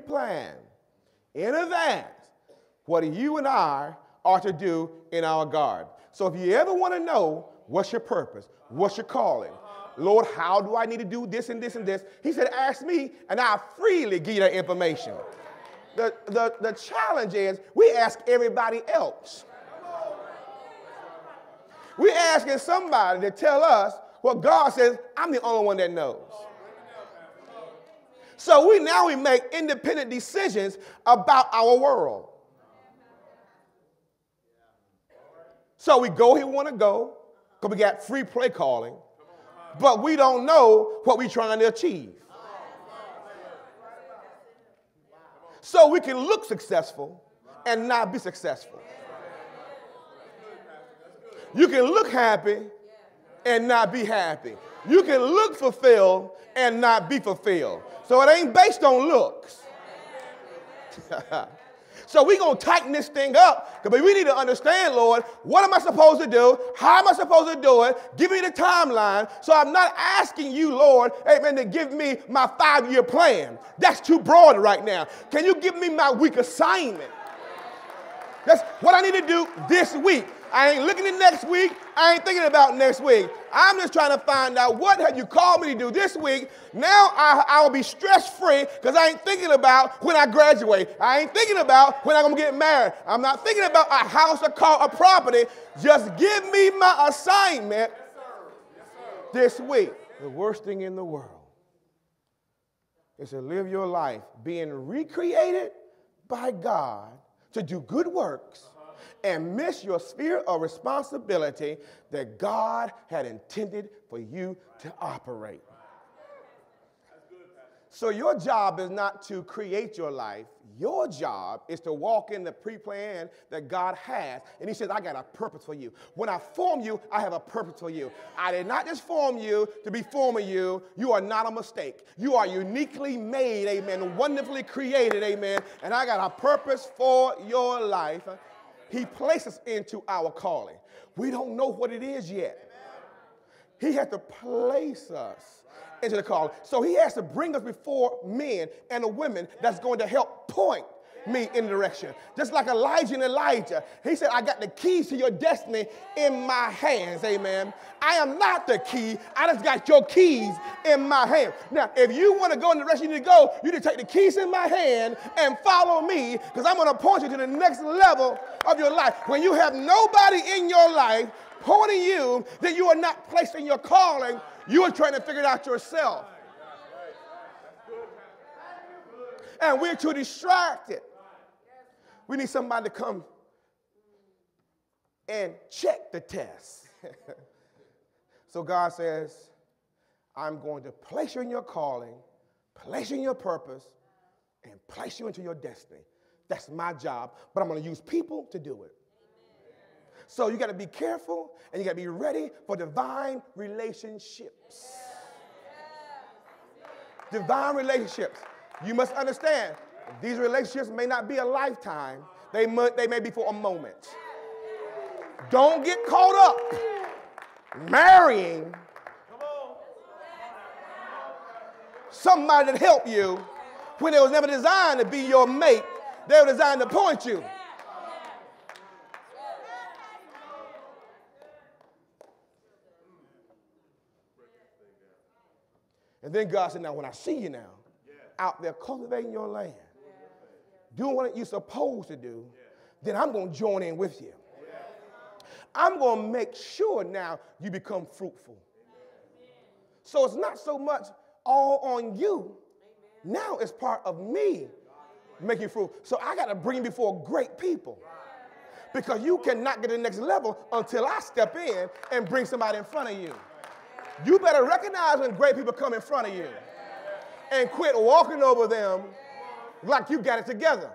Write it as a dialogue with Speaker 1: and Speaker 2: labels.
Speaker 1: pre-planned in advance what you and I are to do in our garden. So if you ever want to know what's your purpose, what's your calling, Lord, how do I need to do this and this and this? He said, ask me, and I'll freely give you that information. The challenge is we ask everybody else. We're asking somebody to tell us what God says. I'm the only one that knows. So we make independent decisions about our world. So we go here we want to go because we got free play calling, but we don't know what we're trying to achieve. So we can look successful and not be successful. You can look happy and not be happy. You can look fulfilled and not be fulfilled. So it ain't based on looks. So we're going to tighten this thing up, but we need to understand, Lord, what am I supposed to do? How am I supposed to do it? Give me the timeline. So I'm not asking you, Lord, amen, to give me my 5-year plan. That's too broad right now. Can you give me my week assignment? That's what I need to do this week. I ain't looking at next week. I ain't thinking about next week. I'm just trying to find out what have you called me to do this week. Now I'll be stress-free because I ain't thinking about when I graduate. I ain't thinking about when I'm going to get married. I'm not thinking about a house, a car, a property. Just give me my assignment this week. The worst thing in the world is to live your life being recreated by God to do good works and miss your sphere of responsibility that God had intended for you to operate. So your job is not to create your life. Your job is to walk in the pre-plan that God has. And he says, I got a purpose for you. When I form you, I have a purpose for you. I did not just form you to be forming you. You are not a mistake. You are uniquely made, amen, wonderfully created, amen. And I got a purpose for your life. He places into our calling. We don't know what it is yet. He has to place us into the calling. So he has to bring us before men and the women that's going to help point me in the direction. Just like Elijah and Elijah. He said, I got the keys to your destiny in my hands. Amen. I am not the key. I just got your keys in my hand. Now, if you want to go in the direction you need to go, you need to take the keys in my hand and follow me because I'm going to point you to the next level of your life. When you have nobody in your life pointing you, that you are not placed in your calling, you are trying to figure it out yourself. And we're too distracted. We need somebody to come and check the test. So God says, I'm going to place you in your calling, place you in your purpose, and place you into your destiny. That's my job, but I'm going to use people to do it. So you got to be careful, and you got to be ready for divine relationships. Divine relationships. You must understand, these relationships may not be a lifetime. They may be for a moment. Don't get caught up marrying somebody that helped you when it was never designed to be your mate. They were designed to point you. And then God said, now when I see you now, out there cultivating your land, doing what you're supposed to do, then I'm going to join in with you. I'm going to make sure now you become fruitful. So it's not so much all on you. Now it's part of me making fruit. So I got to bring you before great people. Because you cannot get to the next level until I step in and bring somebody in front of you. You better recognize when great people come in front of you and quit walking over them like you got it together.